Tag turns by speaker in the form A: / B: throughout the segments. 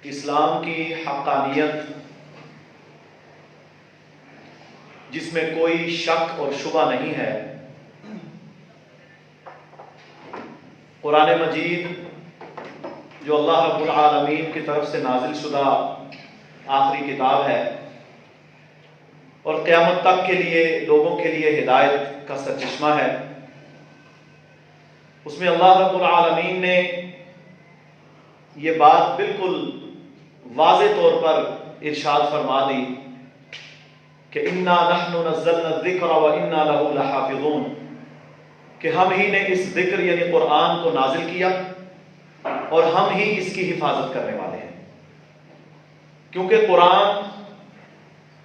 A: اسلام کی حقانیت جس میں کوئی شک اور شبہ نہیں ہے، قرآن مجید جو اللہ رب العالمین کی طرف سے نازل شدہ آخری کتاب ہے اور قیامت تک کے لیے لوگوں کے لیے ہدایت کا سرچشمہ ہے، اس میں اللہ رب العالمین نے یہ بات بالکل واضح طور پر ارشاد فرما دی کہ انا نحن نزلنا الذکر وانا له لحافظون، کہ ہم ہی نے اس ذکر یعنی قرآن کو نازل کیا اور ہم ہی اس کی حفاظت کرنے والے ہیں، کیونکہ قرآن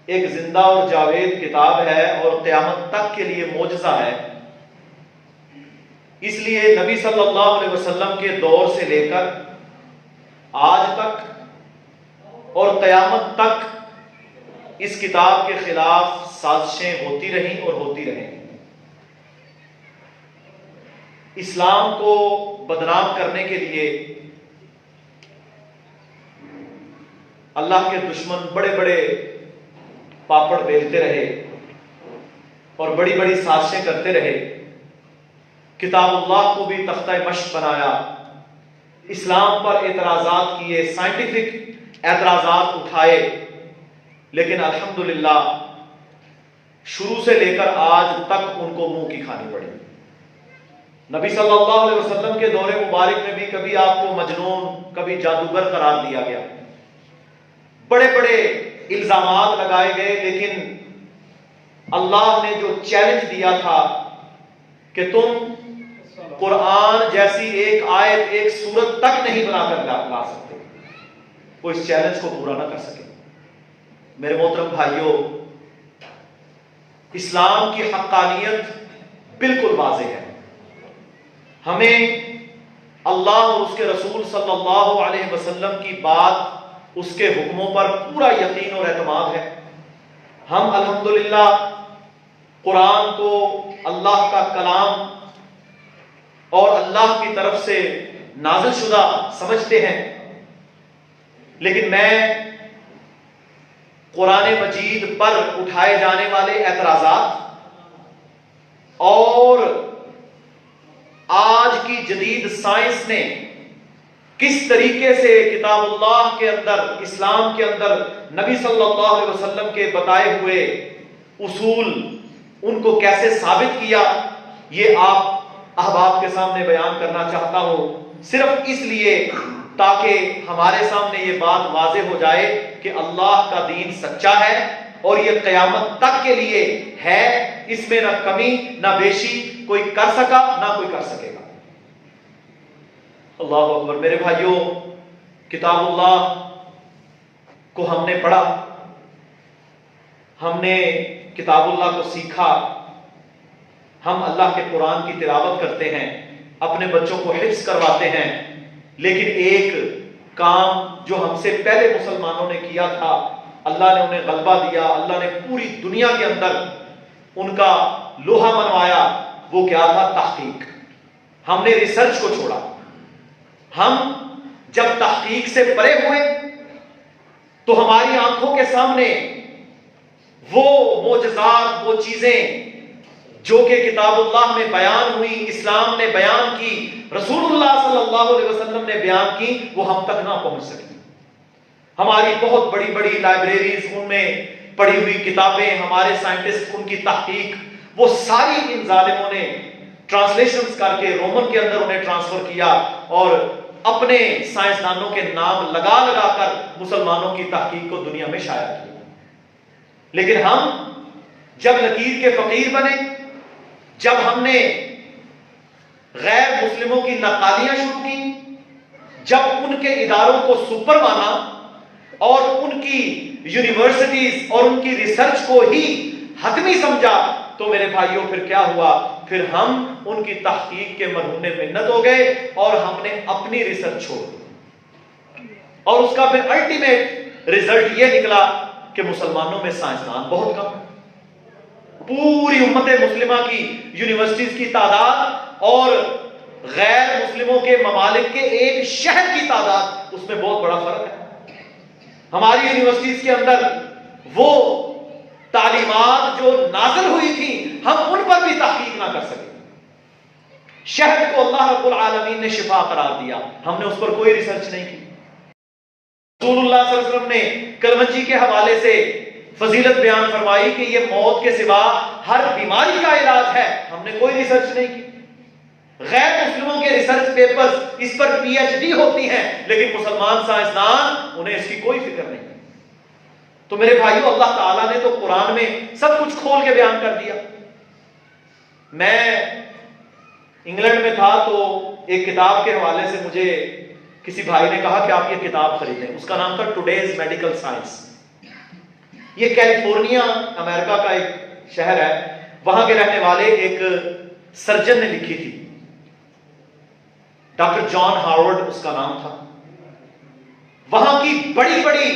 A: ایک زندہ اور جاوید کتاب ہے اور قیامت تک کے لیے معجزہ ہے۔ اس لیے نبی صلی اللہ علیہ وسلم کے دور سے لے کر آج تک اور قیامت تک اس کتاب کے خلاف سازشیں ہوتی رہیں اور ہوتی رہیں۔ اسلام کو بدنام کرنے کے لیے اللہ کے دشمن بڑے بڑے پاپڑ بیلتے رہے اور بڑی بڑی سازشیں کرتے رہے، کتاب اللہ کو بھی تختہ مشق بنایا، اسلام پر اعتراضات کیے، سائنٹیفک اعتراضات اٹھائے، لیکن الحمدللہ شروع سے لے کر آج تک ان کو منہ کی کھانی پڑی۔ نبی صلی اللہ علیہ وسلم کے دور مبارک میں بھی کبھی آپ کو مجنون، کبھی جادوگر قرار دیا گیا، بڑے بڑے الزامات لگائے گئے، لیکن اللہ نے جو چیلنج دیا تھا کہ تم قرآن جیسی ایک آیت، ایک سورت تک نہیں بنا کر لا سکتے، وہ اس چیلنج کو پورا نہ کر سکے۔ میرے محترم بھائیوں، اسلام کی حقانیت بالکل واضح ہے۔ ہمیں اللہ اور اس کے رسول صلی اللہ علیہ وسلم کی بات، اس کے حکموں پر پورا یقین اور اعتماد ہے۔ ہم الحمدللہ قرآن کو اللہ کا کلام اور اللہ کی طرف سے نازل شدہ سمجھتے ہیں، لیکن میں قرآن مجید پر اٹھائے جانے والے اعتراضات اور آج کی جدید سائنس نے کس طریقے سے کتاب اللہ کے اندر، اسلام کے اندر نبی صلی اللہ علیہ وسلم کے بتائے ہوئے اصول ان کو کیسے ثابت کیا، یہ آپ احباب کے سامنے بیان کرنا چاہتا ہوں، صرف اس لیے تاکہ ہمارے سامنے یہ بات واضح ہو جائے کہ اللہ کا دین سچا ہے اور یہ قیامت تک کے لیے ہے، اس میں نہ کمی نہ بیشی کوئی کر سکا نہ کوئی کر سکے گا۔ اللہ اکبر۔ میرے بھائیوں، کتاب اللہ کو ہم نے پڑھا، ہم نے کتاب اللہ کو سیکھا، ہم اللہ کے قرآن کی تلاوت کرتے ہیں، اپنے بچوں کو حفظ کرواتے ہیں، لیکن ایک کام جو ہم سے پہلے مسلمانوں نے کیا تھا، اللہ نے انہیں غلبہ دیا، اللہ نے پوری دنیا کے اندر ان کا لوہا منوایا، وہ کیا تھا؟ تحقیق۔ ہم نے ریسرچ کو چھوڑا۔ ہم جب تحقیق سے پرے ہوئے تو ہماری آنکھوں کے سامنے وہ معجزات، وہ چیزیں جو کہ کتاب اللہ میں بیان ہوئی، اسلام نے بیان کی، رسول اللہ صلی اللہ علیہ وسلم نے بیان کی، وہ ہم تک نہ پہنچ سکی۔ ہماری بہت بڑی بڑی لائبریریز، ان میں پڑھی ہوئی کتابیں، ہمارے سائنٹسٹ، ان کی تحقیق، وہ ساری ان ظالموں نے ٹرانسلیشنز کر کے رومن کے اندر انہیں ٹرانسفر کیا اور اپنے سائنسدانوں کے نام لگا لگا کر مسلمانوں کی تحقیق کو دنیا میں شائع کیا۔ لیکن ہم جب لکیر کے فقیر بنے، جب ہم نے غیر مسلموں کی نقالیاں شروع کی، جب ان کے اداروں کو سپر مانا اور ان کی یونیورسٹیز اور ان کی ریسرچ کو ہی حتمی سمجھا، تو میرے بھائیوں پھر کیا ہوا؟ پھر ہم ان کی تحقیق کے مرہون منت ہو گئے اور ہم نے اپنی ریسرچ چھوڑ دی، اور اس کا پھر الٹیمیٹ ریزلٹ یہ نکلا کہ مسلمانوں میں سائنسدان بہت کم ہیں۔ پوری امت مسلمہ کی یونیورسٹیز کی تعداد اور غیر مسلموں کے ممالک کے ایک شہر کی تعداد، اس میں بہت بڑا فرق ہے۔ ہماری یونیورسٹیز کے اندر وہ تعلیمات جو نازل ہوئی تھی ہم ان پر بھی تحقیق نہ کر سکے. شہد کو اللہ رب العالمین نے شفا قرار دیا, ہم نے اس پر کوئی ریسرچ نہیں کی. رسول اللہ صلی اللہ علیہ وسلم نے کلمنجی کے حوالے سے فضیلت بیان فرمائی کہ یہ موت کے سوا ہر بیماری کا علاج ہے, ہم نے کوئی ریسرچ نہیں کی. غیر مسلموں کے ریسرچ پیپرز اس پر پی ایچ ڈی ہوتی ہیں, لیکن مسلمان سائنسدان انہیں اس کی کوئی فکر نہیں. تو میرے بھائیو, اللہ تعالیٰ نے تو قرآن میں سب کچھ کھول کے بیان کر دیا. میں انگلینڈ میں تھا تو ایک کتاب کے حوالے سے مجھے کسی بھائی نے کہا کہ آپ یہ کتاب خریدیں. اس کا نام تھا ٹوڈیز میڈیکل سائنس. یہ کیلیفورنیا امریکہ کا ایک شہر ہے, وہاں کے رہنے والے ایک سرجن نے لکھی تھی, ڈاکٹر جان ہارورڈ اس کا نام تھا. وہاں کی بڑی بڑی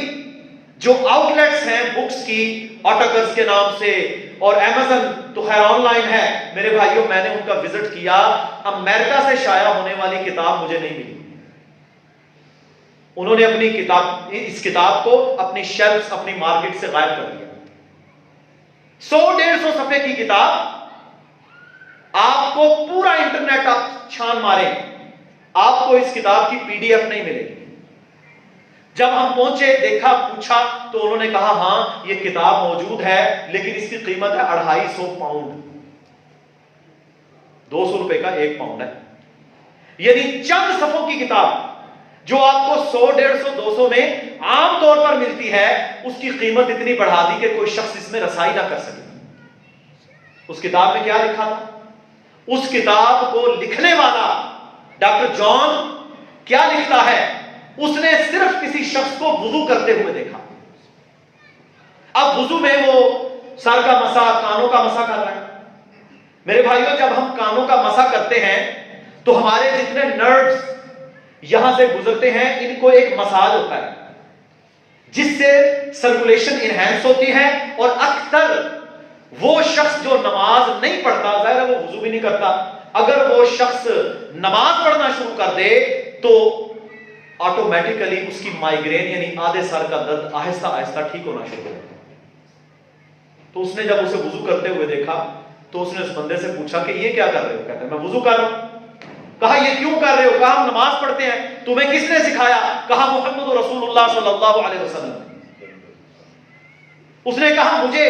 A: جو آؤٹ لیٹس ہیں بکس کی, آٹوکرز کے نام سے اور ایمیزن تو خیر آن لائن ہے, میرے بھائیوں میں نے ان کا وزٹ کیا. امریکہ سے شائع ہونے والی کتاب مجھے نہیں ملی. انہوں نے اپنی کتاب, اس کتاب کو اپنی شیلفز, اپنی مارکیٹ سے غائب کر دیا. 100-150 صفحے کی کتاب, آپ کو پورا انٹرنیٹ آپ چھان ماریں, آپ کو اس کتاب کی پی ڈی ایف نہیں ملے گی. جب ہم پہنچے, دیکھا, پوچھا تو انہوں نے کہا ہاں یہ کتاب موجود ہے, لیکن اس کی قیمت ہے 250 پاؤنڈ. 200 روپے کا 1 پاؤنڈ ہے. یعنی چند صفحوں کی کتاب جو آپ کو 100-150-200 میں عام طور پر ملتی ہے, اس کی قیمت اتنی بڑھا دی کہ کوئی شخص اس میں رسائی نہ کر سکے. اس کتاب میں کیا لکھا تھا؟ اس کتاب کو لکھنے والا ڈاکٹر جان کیا لکھتا ہے, اس نے صرف کسی شخص کو وضو کرتے ہوئے دیکھا. اب وضو میں وہ سر کا مسح, کانوں کا مسح کر رہے ہیں. میرے بھائیوں, جب ہم کانوں کا مسح کرتے ہیں تو ہمارے جتنے نرڈز یہاں سے گزرتے ہیں, ان کو ایک مساج ہوتا ہے جس سے سرکولیشن انہینس ہوتی ہے. اور اکثر وہ شخص جو نماز نہیں پڑھتا, ظاہر ہے وہ وضو بھی نہیں کرتا, اگر وہ شخص نماز پڑھنا شروع کر دے تو آٹومیٹیکلی اس کی مائیگرین یعنی آدھے سر کا درد آہستہ آہستہ ٹھیک ہونا شروع ہوتا ہے. تو اس نے جب اسے وضو کرتے ہوئے دیکھا تو اس نے اس بندے سے پوچھا کہ یہ کیا کر رہے ہو؟ کہتا ہے میں وضو کر رہا ہوں. کہا یہ کیوں کر رہے ہو؟ کہا ہم نماز پڑھتے ہیں. تمہیں کس نے سکھایا؟ کہا محمد رسول اللہ صلی اللہ علیہ وسلم. اس نے کہا مجھے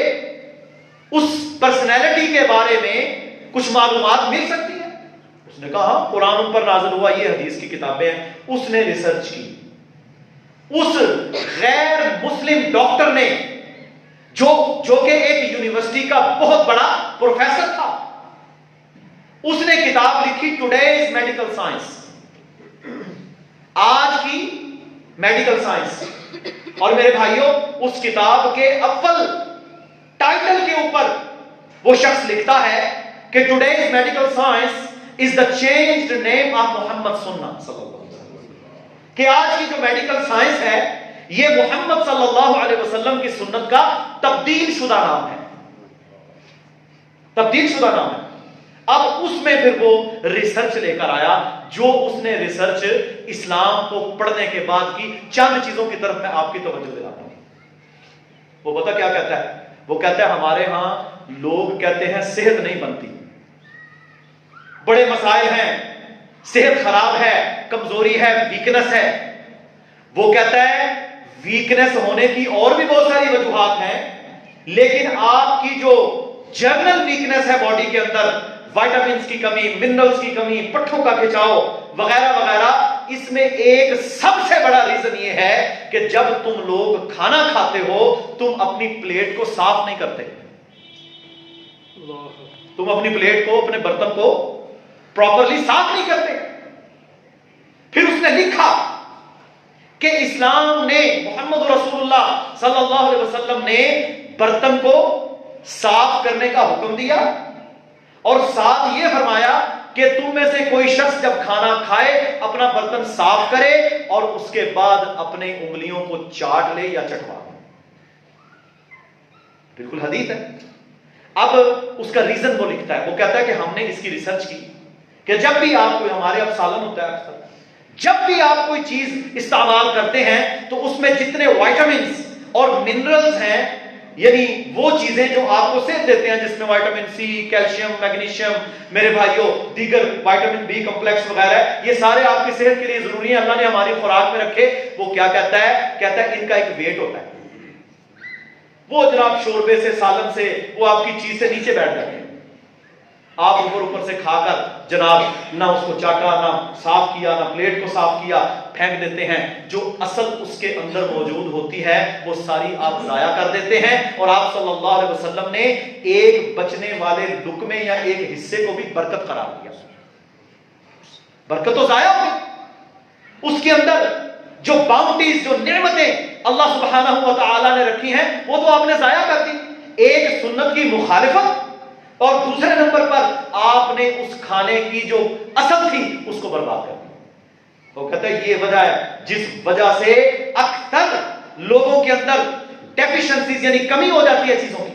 A: اس پرسنالٹی کے بارے میں کچھ معلومات مل سکتی ہے؟ اس نے کہا ہاں, قرآن ان پر نازل ہوا, یہ حدیث کی کتابیں ہیں. اس نے ریسرچ کی. اس غیر مسلم ڈاکٹر نے جو کہ ایک یونیورسٹی کا بہت بڑا پروفیسر تھا, اس نے کتاب لکھی ٹوڈیز میڈیکل سائنس, آج کی میڈیکل سائنس. اور میرے بھائیوں, اس کتاب کے اول ٹائٹل کے اوپر وہ شخص لکھتا ہے کہ today's medical science is the changed name of محمد سنہ صلی اللہ علیہ وسلم. کہ آج کی جو میڈیکل سائنس ہے یہ محمد صلی اللہ علیہ وسلم کی سنت کا تبدیل شدہ نام ہے. تبدیل شدہ نام ہے. اب اس میں پھر وہ ریسرچ لے کر آیا, جو اس نے ریسرچ اسلام کو پڑھنے کے بعد کی چند چیزوں کی طرف میں آپ کی توجہ دلاتا ہوں. وہ پتہ کیا کہتا ہے؟ وہ کہتا ہے ہمارے ہاں لوگ کہتے ہیں صحت نہیں بنتی, بڑے مسائل ہیں, صحت خراب ہے, کمزوری ہے, ویکنس ہے. وہ کہتا ہے ویکنس ہونے کی اور بھی بہت ساری وجوہات ہیں, لیکن آپ کی جو جنرل ویکنس ہے باڈی کے اندر, وائٹامنز کی کمی, منرلز کی کمی, پٹھوں کا کھچاؤ وغیرہ وغیرہ, اس میں ایک سب سے بڑا ریزن یہ ہے کہ جب تم لوگ کھانا کھاتے ہو تم اپنی پلیٹ کو صاف نہیں کرتے. تم اپنی پلیٹ کو, اپنے برتن کو پراپرلی صاف نہیں کرتے. پھر اس نے لکھا کہ اسلام نے, محمد رسول اللہ صلی اللہ علیہ وسلم نے برتن کو صاف کرنے کا حکم دیا, اور ساتھ یہ فرمایا کہ تم میں سے کوئی شخص جب کھانا کھائے اپنا برتن صاف کرے اور اس کے بعد اپنے انگلیوں کو چاٹ لے یا چٹوا لے. بالکل حدیث ہے. اب اس کا ریزن وہ لکھتا ہے, وہ کہتا ہے کہ ہم نے اس کی ریسرچ کی کہ جب بھی آپ کو, ہمارے اب سالن ہوتا ہے اکثر, جب بھی آپ کوئی چیز استعمال کرتے ہیں تو اس میں جتنے وائٹامنس اور منرلز ہیں، یعنی وہ چیزیں جو آپ کو صحت دیتے ہیں، جس میں وائٹامن سی، کیلشیم، میگنیشیم، میرے بھائیوں دیگر وائٹامن بی کمپلیکس وغیرہ، یہ سارے آپ کی صحت کے لیے ضروری ہیں، اللہ نے ہماری خوراک میں رکھے۔ وہ کیا کہتا ہے ان کا ایک ویٹ ہوتا ہے، وہ جناب شوربے سے، سالن سے، وہ آپ کی چیز سے نیچے بیٹھ جاتے ہیں، آپ اوپر سے کھا کر جناب نہ اس کو چاٹا، نہ صاف کیا، نہ پلیٹ کو صاف کیا، پھینک دیتے ہیں۔ جو اصل اس کے اندر موجود ہوتی ہے وہ ساری آپ ضائع کر دیتے ہیں، اور آپ صلی اللہ علیہ وسلم نے ایک بچنے والے لقمے یا ایک حصے کو بھی برکت قرار دیا۔ برکت تو ضائع ہو گئی، اس کے اندر جو باؤنٹیز، جو نعمتیں اللہ سبحانہ و تعالی نے رکھی ہیں وہ تو آپ نے ضائع کر دی۔ ایک سنت کی مخالفت، اور دوسرے نمبر پر آپ نے اس کھانے کی جو اصل تھی اس کو برباد کر دیا۔ وہ کہتا ہے یہ وجہ ہے جس وجہ سے اکثر لوگوں کے اندر ڈیفیشنسیز یعنی کمی ہو جاتی ہے چیزوں کی۔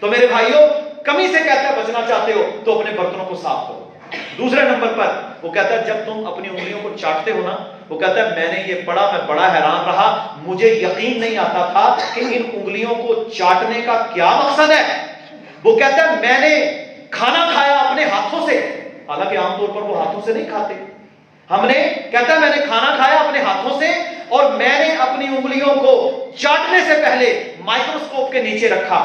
A: تو میرے بھائیوں، کمی سے کہتا ہے بچنا چاہتے ہو تو اپنے برتنوں کو صاف کرو۔ دوسرے نمبر پر وہ کہتا ہے جب تم اپنی انگلیوں کو چاٹتے ہو نا، وہ کہتا ہے میں نے یہ پڑھا، میں بڑا حیران رہا، مجھے یقین نہیں آتا تھا کہ ان انگلیوں کو چاٹنے کا کیا مقصد ہے۔ وہ کہتا ہے میں نے کھانا کھایا اپنے ہاتھوں سے، حالانکہ عام طور پر وہ ہاتھوں سے نہیں کھاتے، ہم نے کہتا ہے میں نے کھانا کھایا اپنے ہاتھوں سے، اور میں نے اپنی انگلیوں کو چاٹنے سے پہلے مائکروسکوپ کے نیچے رکھا،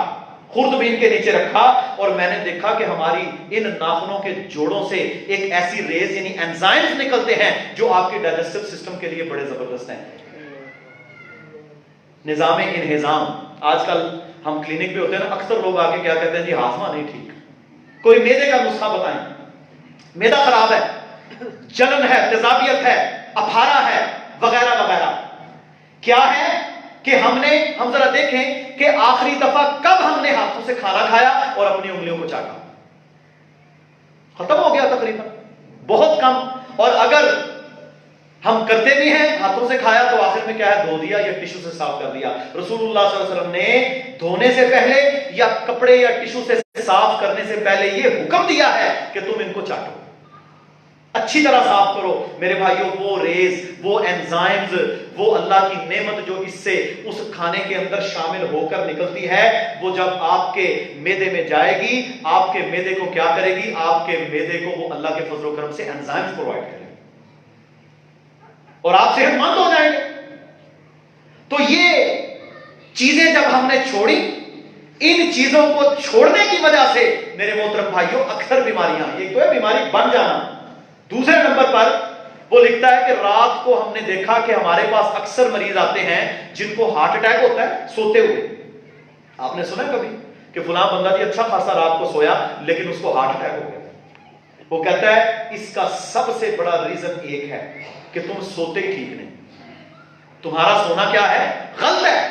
A: خوردبین کے نیچے رکھا، اور میں نے دیکھا کہ ہماری ان ناخنوں کے جوڑوں سے ایک ایسی ریز یعنی انزائمز نکلتے ہیں جو آپ کے ڈائجسٹو سسٹم کے لیے بڑے زبردست ہیں۔ نظام انہضام، آج کل ہم کلینک پہ ہوتے ہیں نا، اکثر لوگ آگے کیا کہتے ہیں جی ہاضمہ نہیں ٹھیک، کوئی میدے کا نسخہ بتائیں، میدا خراب ہے، جلن ہے، تیزابیت ہے، اپھارا ہے، وغیرہ وغیرہ۔ کیا ہے کہ ہم ذرا دیکھیں کہ آخری دفعہ کب ہم نے ہاتھوں سے کھانا کھایا اور اپنی انگلیوں کو چاٹا؟ ختم ہو گیا تقریباً، بہت کم۔ اور اگر ہم کرتے بھی ہیں ہاتھوں سے کھایا تو آخر میں کیا ہے، دھو دیا یا ٹیشو سے صاف کر دیا۔ رسول اللہ صلی اللہ علیہ وسلم نے دھونے سے پہلے یا کپڑے یا ٹیشو سے صاف کرنے سے پہلے یہ حکم دیا ہے کہ تم ان کو چاٹو، اچھی طرح صاف کرو۔ میرے بھائیوں، وہ ریز، وہ انزائمز، وہ اللہ کی نعمت جو اس سے اس کھانے کے اندر شامل ہو کر نکلتی ہے، وہ جب آپ کے معدے میں جائے گی، آپ کے معدے کو کیا کرے گی؟ آپ کے معدے کو وہ اللہ کے فضل و کرم سے انزائمز پرووائڈ کرے گی اور آپ صحت مند ہو جائیں گے۔ تو یہ چیزیں جب ہم نے چھوڑی، ان چیزوں کو چھوڑنے کی وجہ سے میرے محترم بھائیوں اکثر بیماریاں، ایک تو ہے بیماری بن جانا، دوسرے نمبر پر وہ لکھتا ہے کہ رات کو ہم نے دیکھا کہ ہمارے پاس اکثر مریض آتے ہیں جن کو ہارٹ اٹیک ہوتا ہے سوتے ہوئے۔ آپ نے سنا کبھی کہ فلاں بندہ جی اچھا خاصا رات کو سویا لیکن اس کو ہارٹ اٹیک ہو گیا؟ وہ کہتا ہے اس کا سب سے بڑا ریزن ایک ہے کہ تم سوتے ہی ٹھیک نہیں، تمہارا سونا کیا ہے؟ غلط ہے۔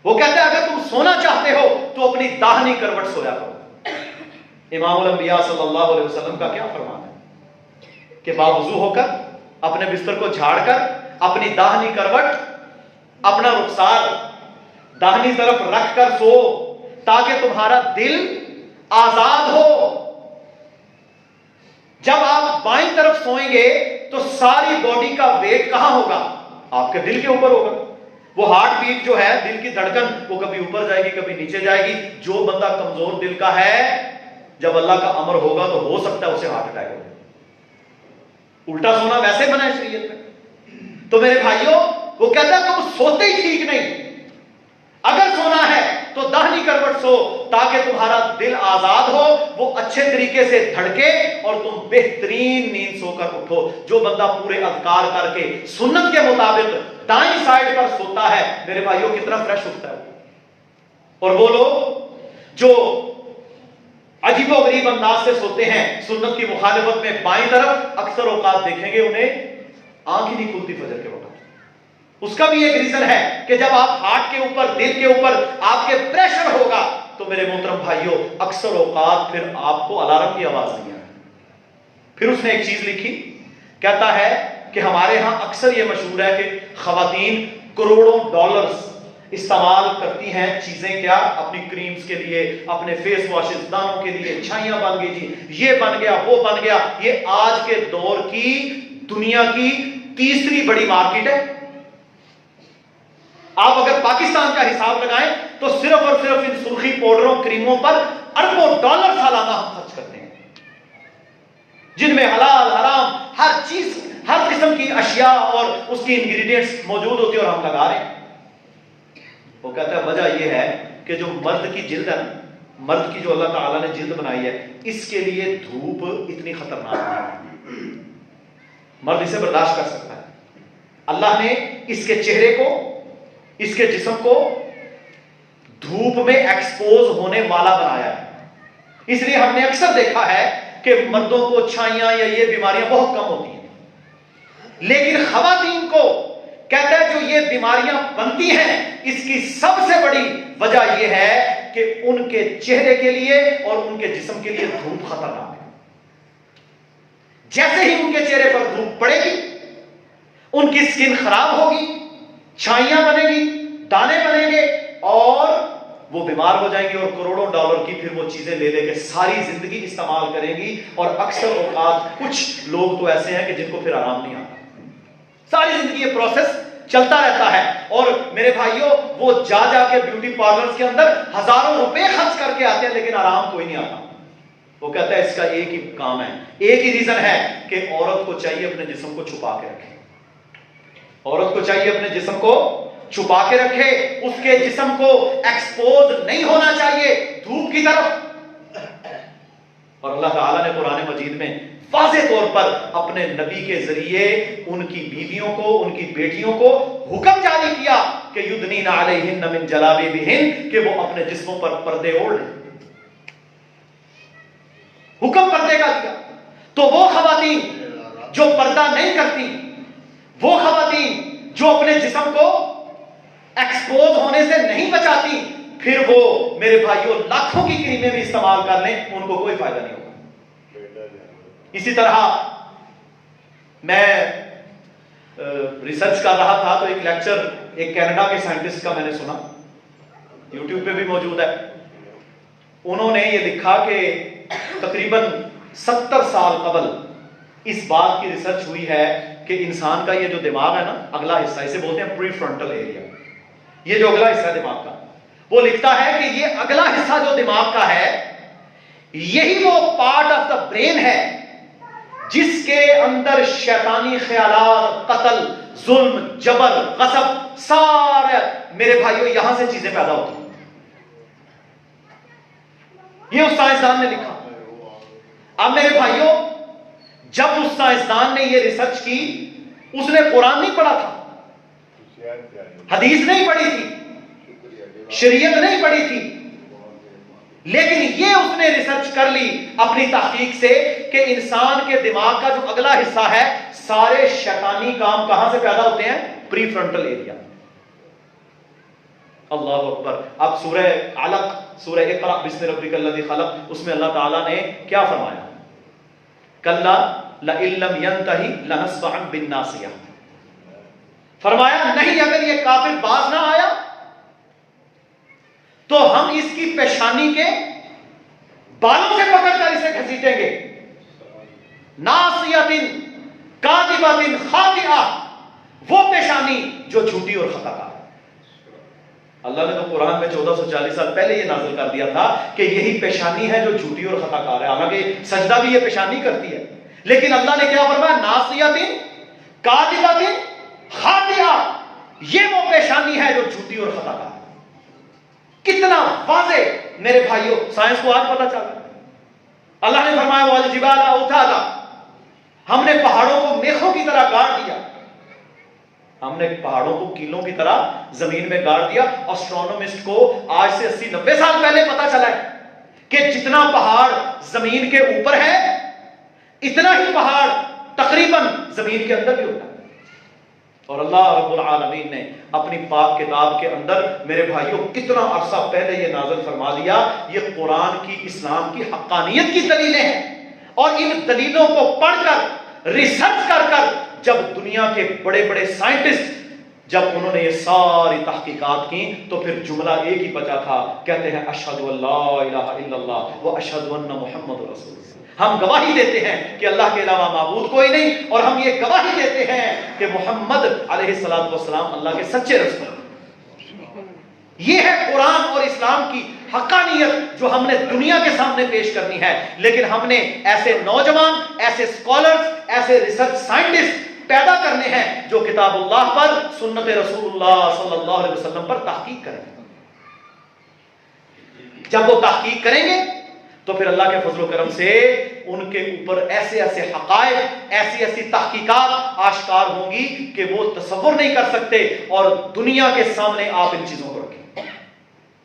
A: وہ کہتا ہے اگر تم سونا چاہتے ہو تو اپنی داہنی کروٹ سویا کرو۔ امام الانبیاء صلی اللہ علیہ وسلم کا کیا فرمان ہے کہ باوضو ہو کر اپنے بستر کو جھاڑ کر اپنی داہنی کروٹ، اپنا رخسار داہنی طرف رکھ کر سو تاکہ تمہارا دل آزاد ہو۔ جب آپ بائیں طرف سوئیں گے تو ساری باڈی کا ویٹ کہاں ہوگا؟ آپ کے دل کے اوپر ہوگا۔ وہ ہارٹ بیٹ جو ہے، دل کی دھڑکن، وہ کبھی اوپر جائے گی کبھی نیچے جائے گی۔ جو بندہ کمزور دل کا ہے، جب اللہ کا امر ہوگا تو ہو سکتا ہے اسے ہارٹ اٹیک ہو۔ الٹا سونا ویسے بنا ہے شریعت میں۔ تو میرے بھائیوں، وہ کہتا ہے تم سوتے ہی ٹھیک نہیں، اگر سونا ہے تو داہنی کروٹ سو تاکہ تمہارا دل آزاد ہو، وہ اچھے طریقے سے دھڑکے اور تم بہترین نیند سو کر اٹھو۔ جو بندہ پورے اذکار کر کے سنت کے مطابق دائیں سائڈ پر سوتا ہے، میرے بھائیوں کتنا فریش اٹھتا ہے۔ اور وہ لوگ جو عجیب و غریب انداز سے سوتے ہیں سنت کی مخالفت میں، بائیں طرف اکثر اوقات دیکھیں گے انہیں آنکھ ہی نہیں کھلتی فجر کے وقت۔ اس کا بھی ایک ریزن ہے کہ جب آپ ہارٹ کے اوپر، دل کے اوپر آپ کے پریشر ہوگا تو میرے محترم بھائیوں اکثر اوقات پھر آپ کو الارم کی آواز نہیں آئے۔ پھر اس نے ایک چیز لکھی، کہتا ہے کہ ہمارے ہاں اکثر یہ مشہور ہے کہ خواتین کروڑوں ڈالرز استعمال کرتی ہیں چیزیں، کیا؟ اپنی کریمز کے لیے، اپنے فیس واشز، دانوں کے لیے، چھائیاں بن گئی جی، یہ بن گیا وہ بن گیا۔ یہ آج کے دور کی دنیا کی تیسری بڑی مارکیٹ ہے. آپ اگر پاکستان کا حساب لگائیں تو صرف اور صرف ان سرخی پاؤڈروں کریموں پر اربوں ڈالر سالانہ ہم خرچ کرتے ہیں، جن میں حلال حرام ہر چیز، ہر قسم کی اشیاء اور اس کی انگریڈینٹس موجود ہوتی ہیں اور ہم لگا رہے ہیں. وہ کہتا ہے وجہ یہ ہے کہ جو مرد کی جلد ہے نا، مرد کی جو اللہ تعالیٰ نے جلد بنائی ہے، اس کے لیے دھوپ اتنی خطرناک نہیں ہے، مرد اسے برداشت کر سکتا ہے. اللہ نے اس کے چہرے کو، اس کے جسم کو دھوپ میں ایکسپوز ہونے والا بنایا ہے. اس لیے ہم نے اکثر دیکھا ہے کہ مردوں کو چھائیاں یا یہ بیماریاں بہت کم ہوتی ہیں، لیکن خواتین کو کہتا ہے جو یہ بیماریاں بنتی ہیں، اس کی سب سے بڑی وجہ یہ ہے کہ ان کے چہرے کے لیے اور ان کے جسم کے لیے دھوپ خطرناک ہے. جیسے ہی ان کے چہرے پر دھوپ پڑے گی، ان کی سکن خراب ہوگی، چھائیاں بنے گی، دانے بنیں گے اور وہ بیمار ہو جائیں گی اور کروڑوں ڈالر کی پھر وہ چیزیں لے لے کے ساری زندگی استعمال کریں گی. اور اکثر اوقات کچھ لوگ تو ایسے ہیں کہ جن کو پھر آرام نہیں آتا، ساری زندگی یہ پروسیس چلتا رہتا ہے. اور میرے بھائیوں وہ جا جا کے بیوٹی پارلرز کے اندر ہزاروں روپے خرچ کر کے آتے ہیں لیکن آرام کوئی نہیں آتا. وہ کہتا ہے اس کا ایک ہی کام ہے، ایک ہی ریزن ہے کہ عورت کو چاہیے اپنے جسم کو چھپا کے رکھے. عورت کو چاہیے اپنے جسم کو چھپا کے رکھے، اس کے جسم کو ایکسپوز نہیں ہونا چاہیے دھوپ کی طرف. اور اللہ تعالیٰ نے قرآن مجید میں واضح طور پر اپنے نبی کے ذریعے ان کی بیویوں کو، ان کی بیٹیوں کو حکم جاری کیا کہ یدنین علیہن من جلابیبہن، کہ وہ اپنے جسموں پر پردے اوڑھ لیں. حکم پردے کا دیا. تو وہ خواتین جو پردہ نہیں کرتی، وہ خواتین جو اپنے جسم کو ایکسپوز ہونے سے نہیں بچاتی، پھر وہ میرے بھائیوں لاکھوں کی کریمیں بھی استعمال کر لیں، ان کو کوئی فائدہ نہیں ہوگا. اسی طرح میں ریسرچ کر رہا تھا تو ایک لیکچر ایک کینیڈا کے سائنٹسٹ کا میں نے سنا، یوٹیوب پہ بھی موجود ہے. انہوں نے یہ لکھا کہ تقریباً 70 سال قبل اس بات کی ریسرچ ہوئی ہے کہ انسان کا یہ جو دماغ ہے نا، اگلا حصہ، اسے بولتے ہیں پری فرنٹل ایریا، یہ جو اگلا حصہ ہے دماغ کا، وہ لکھتا ہے کہ یہ اگلا حصہ جو دماغ کا ہے، یہی وہ پارٹ آف دا برین ہے جس کے اندر شیطانی خیالات، قتل، ظلم، جبر، غصب، سارے میرے بھائیوں یہاں سے چیزیں پیدا ہوتی ہیں. یہ اس سائنسدان نے لکھا. اب میرے بھائیوں جب اس سائنسدان نے یہ ریسرچ کی، اس نے قرآن نہیں پڑھا تھا، حدیث نہیں پڑھی تھی، شریعت نہیں پڑھی تھی، لیکن یہ اس نے ریسرچ کر لی اپنی تحقیق سے کہ انسان کے دماغ کا جو اگلا حصہ ہے، سارے شیطانی کام کہاں سے پیدا ہوتے ہیں؟ پری فرنٹل ایریا. اللہ اکبر. اب سورہ علق، سورہ اقرأ بسم ربک الذی خلق، اس میں اللہ تعالیٰ نے کیا فرمایا؟ کلا لئن لم ینتہی لنصفعا بالناصیہ. فرمایا نہیں، اگر یہ کافر باز نہ آیا تو ہم اس کی پیشانی کے بالوں سے پکڑ کر اسے گھسیٹیں گے. ناصیۃ کاذبۃ خاطئہ، وہ پیشانی جو جھوٹی اور خطا کار. اللہ نے تو قرآن میں 1440 سال پہلے یہ نازل کر دیا تھا کہ یہی پیشانی ہے جو جھوٹی اور خطا کار ہے. حالانکہ سجدہ بھی یہ پیشانی کرتی ہے، لیکن اللہ نے کیا فرمایا؟ ناصیۃ کاذبۃ خاطئہ، یہ وہ پیشانی ہے جو جھوٹی اور خطا کار ہے. کتنا واضح میرے بھائیوں، سائنس کو آج پتہ چلا. اللہ نے فرمایا والجبال اوتادا، ہم نے پہاڑوں کو میخوں کی طرح گاڑ دیا. ہم نے پہاڑوں کو کیلوں کی طرح زمین میں گاڑ دیا. اسٹرونومسٹ کو آج سے 80-90 سال پہلے پتا چلا ہے کہ جتنا پہاڑ زمین کے اوپر ہے، اتنا ہی پہاڑ تقریباً زمین کے اندر بھی ہوتا ہے. اور اللہ رب العالمین نے اپنی پاک کتاب کے اندر میرے بھائیوں کتنا عرصہ پہلے یہ نازل فرما دیا. یہ قرآن کی، اسلام کی حقانیت کی دلیلیں ہیں، اور ان دلیلوں کو پڑھ کر، ریسرچ کر کر جب دنیا کے بڑے بڑے سائنٹسٹ جب انہوں نے یہ ساری تحقیقات کی تو پھر جملہ ایک ہی بچا تھا، کہتے ہیں اشہد ان لا الہ الا اللہ و اشہد ان محمد رسول اللہ. ہم گواہی دیتے ہیں کہ اللہ کے علاوہ معبود کوئی نہیں، اور ہم یہ گواہی دیتے ہیں کہ محمد علیہ الصلوۃ والسلام اللہ کے سچے رسول ہیں۔ یہ ہے قرآن اور اسلام کی حقانیت جو ہم نے دنیا کے سامنے پیش کرنی ہے۔ لیکن ہم نے ایسے نوجوان، ایسے اسکالرز، ایسے ریسرچ سائنٹسٹ پیدا کرنے ہیں جو کتاب اللہ پر، سنت رسول اللہ صلی اللہ علیہ وسلم پر تحقیق کریں۔ جب وہ تحقیق کریں گے تو پھر اللہ کے فضل و کرم سے ان کے اوپر ایسے ایسے حقائق، ایسی ایسی تحقیقات آشکار ہوں گی کہ وہ تصور نہیں کر سکتے، اور دنیا کے سامنے آپ ان چیزوں کو رکھیں،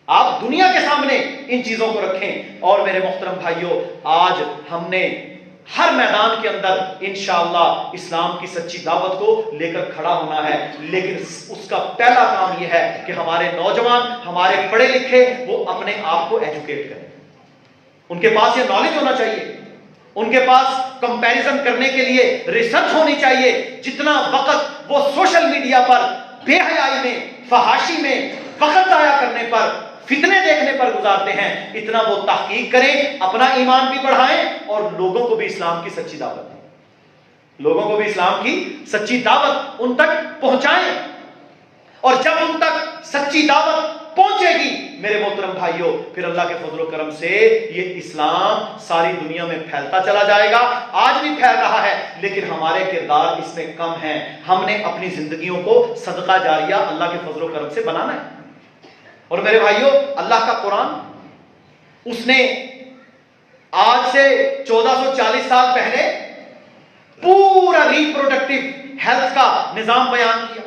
A: آپ دنیا کے سامنے ان چیزوں کو رکھیں۔ اور میرے محترم بھائیوں، آج ہم نے ہر میدان کے اندر انشاءاللہ اسلام کی سچی دعوت کو لے کر کھڑا ہونا ہے، لیکن اس کا پہلا کام یہ ہے کہ ہمارے نوجوان، ہمارے پڑھے لکھے، وہ اپنے آپ کو ایجوکیٹ کریں۔ ان کے پاس یہ نالج ہونا چاہیے، ان کے پاس کمپیریزن کرنے کے لیے ریسرچ ہونی چاہیے۔ جتنا وقت وہ سوشل میڈیا پر بے حیائی میں، فحاشی میں، وقت ضائع کرنے پر، فتنے دیکھنے پر گزارتے ہیں، اتنا وہ تحقیق کریں، اپنا ایمان بھی بڑھائیں اور لوگوں کو بھی اسلام کی سچی دعوت دیں، لوگوں کو بھی اسلام کی سچی دعوت ان تک پہنچائیں۔ اور جب ان تک سچی دعوت پہنچے گی میرے محترم بھائیوں، پھر اللہ کے فضل و کرم سے یہ اسلام ساری دنیا میں پھیلتا چلا جائے گا۔ آج بھی پھیل رہا ہے، لیکن ہمارے کردار اس میں کم ہیں۔ ہم نے اپنی زندگیوں کو صدقہ جاریہ اللہ کے فضل و کرم سے بنانا ہے۔ اور میرے بھائیوں، اللہ کا قرآن، اس نے آج سے 1440 سال پہلے پورا ریپروڈکٹیو ہیلتھ کا نظام بیان کیا۔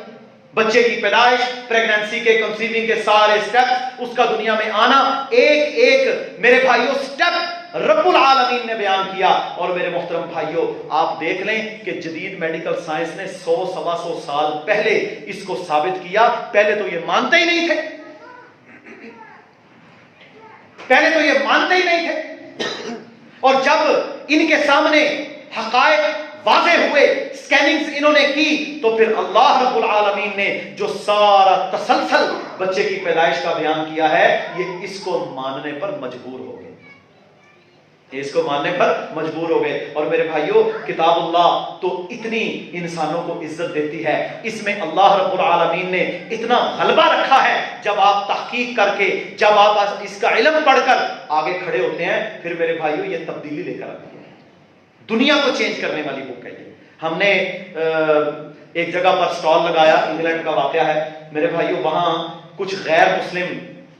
A: بچے کی پیدائش، پریگننسی کے، کنسیونگ کے سارے سٹیپ، اس کا دنیا میں آنا، ایک ایک میرے بھائیوں سٹیپ رب العالمین نے بیان کیا۔ اور میرے محترم بھائیوں، آپ دیکھ لیں کہ جدید میڈیکل سائنس نے 100-125 سال پہلے اس کو ثابت کیا۔ پہلے تو یہ مانتے ہی نہیں تھے، پہلے تو یہ مانتے ہی نہیں تھے، اور جب ان کے سامنے حقائق واضح ہوئے، سکیننگز انہوں نے کی، تو پھر اللہ رب العالمین نے جو سارا تسلسل بچے کی پیدائش کا بیان کیا ہے، یہ اس کو ماننے پر مجبور ہو گئے، اس کو ماننے پر مجبور ہو گئے۔ اور میرے بھائیوں، کتاب اللہ تو اتنی انسانوں کو عزت دیتی ہے، اس میں اللہ رب العالمین نے اتنا غلبہ رکھا ہے۔ جب آپ تحقیق کر کے، جب آپ اس کا علم پڑھ کر آگے کھڑے ہوتے ہیں، پھر میرے بھائیوں یہ تبدیلی لے کر آتی ہے، دنیا کو چینج کرنے والی بک ہے یہ۔ ہم نے ایک جگہ پر سٹال لگایا، انگلینڈ کا واقعہ ہے میرے بھائیوں، وہاں کچھ غیر مسلم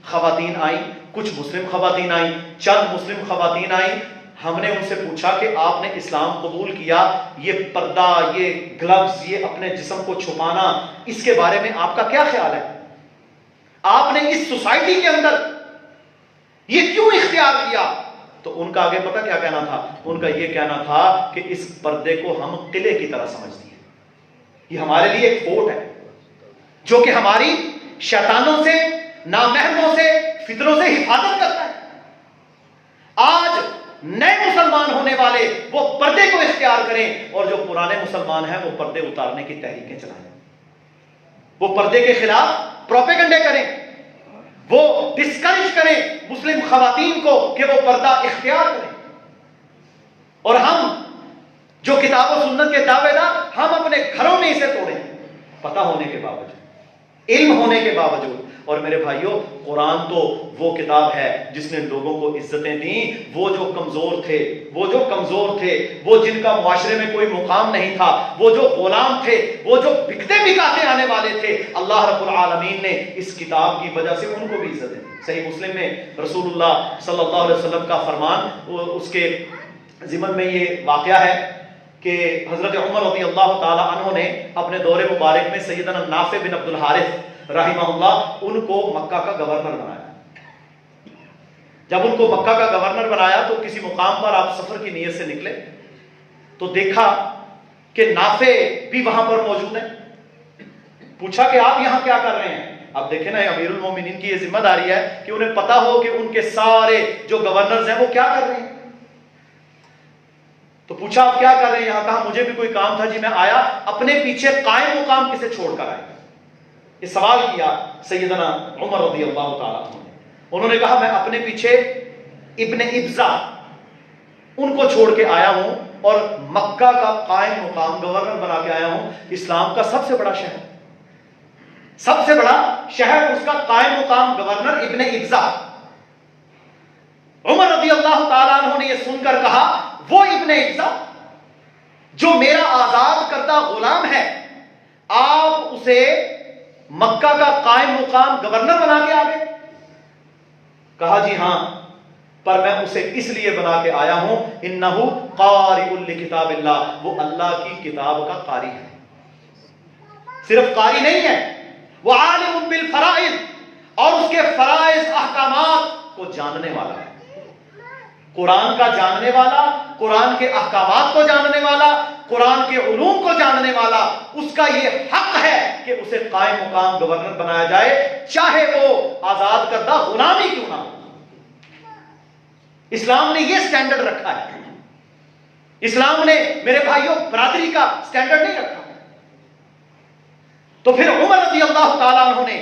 A: خواتین آئیں، کچھ مسلم خواتین آئیں، چند مسلم خواتین آئیں۔ ہم نے ان سے پوچھا کہ آپ نے اسلام قبول کیا، یہ پردہ، یہ گلوز، یہ اپنے جسم کو چھپانا، اس کے بارے میں آپ کا کیا خیال ہے؟ آپ نے اس سوسائٹی کے اندر یہ کیوں اختیار کیا؟ تو ان کا آگے پتہ کیا کہنا تھا؟ ان کا یہ کہنا تھا کہ اس پردے کو ہم قلعے کی طرح سمجھتے ہیں، یہ ہمارے لیے ایک فورٹ ہے جو کہ ہماری شیطانوں سے، نامحرموں سے، فتنوں سے حفاظت کرتا ہے۔ آج نئے مسلمان ہونے والے وہ پردے کو اختیار کریں، اور جو پرانے مسلمان ہیں وہ پردے اتارنے کی تحریکیں چلائیں، وہ پردے کے خلاف پروپیگنڈے کریں، وہ ڈسکریج کریں مسلم خواتین کو کہ وہ پردہ اختیار کریں۔ اور ہم جو کتاب و سنت کے دعوے دار، ہم اپنے گھروں میں اسے توڑیں، پتہ ہونے کے باوجود، علم ہونے کے باوجود۔ اور میرے بھائیوں، قرآن تو وہ کتاب ہے جس نے لوگوں کو عزتیں دیں، وہ جو کمزور تھے، وہ جو کمزور تھے، وہ جن کا معاشرے میں کوئی مقام نہیں تھا، وہ جو غلام تھے، وہ جو بکتے بکاتے آنے والے تھے، اللہ رب العالمین نے اس کتاب کی وجہ سے ان کو بھی عزت دی۔ صحیح مسلم میں رسول اللہ صلی اللہ علیہ وسلم کا فرمان، اس کے ضمن میں یہ واقعہ ہے کہ حضرت عمر رضی اللہ تعالی عنہ نے اپنے دور مبارک میں سیدنا نافع بن عبد الحارث رحمہ اللہ ان کو مکہ کا گورنر بنایا۔ جب ان کو مکہ کا گورنر بنایا تو کسی مقام پر آپ سفر کی نیت سے نکلے تو دیکھا کہ نافع بھی وہاں پر موجود ہیں۔ پوچھا کہ آپ یہاں کیا کر رہے ہیں؟ اب دیکھیں نا، امیر المومنین کی یہ ذمہ داری ہے کہ انہیں پتا ہو کہ ان کے سارے جو گورنرز ہیں وہ کیا کر رہے ہیں۔ تو پوچھا آپ کیا کر رہے ہیں یہاں؟ کہا مجھے بھی کوئی کام تھا جی، میں آیا، اپنے پیچھے قائم مقام کسے چھوڑ کر آئے؟ یہ سوال کیا سیدنا عمر رضی اللہ تعالیٰ عنہ نے۔ انہوں نے کہا میں اپنے پیچھے ابن ابزا ان کو چھوڑ کے آیا ہوں اور مکہ کا قائم مقام گورنر بنا کے آیا ہوں. اسلام کا سب سے بڑا شہر، سب سے بڑا شہر، اس کا قائم مقام گورنر ابن ابزا. عمر رضی اللہ تعالیٰ عنہ نے یہ سن کر کہا وہ ابن ابزا جو میرا آزاد کردہ غلام ہے، آپ اسے مکہ کا قائم مقام گورنر بنا کے آ گئے؟ کہا جی ہاں، پر میں اسے اس لیے بنا کے آیا ہوں انہو قارئ لکتاب اللہ، وہ اللہ کی کتاب کا قاری ہے. صرف قاری نہیں ہے، وہ عالم بالفرائض، اور اس کے فرائض احکامات کو جاننے والا ہے. قرآن کا جاننے والا، قرآن کے احکامات کو جاننے والا، قرآن کے علوم کو جاننے والا، اس کا یہ حق ہے کہ اسے قائم مقام گورنر بنایا جائے، چاہے وہ آزاد کردہ غلام ہی کیوں نہ ہو. اسلام نے یہ سٹینڈرڈ رکھا ہے. اسلام نے میرے بھائیوں برادری کا سٹینڈرڈ نہیں رکھا. تو پھر عمر رضی اللہ تعالیٰ عنہ نے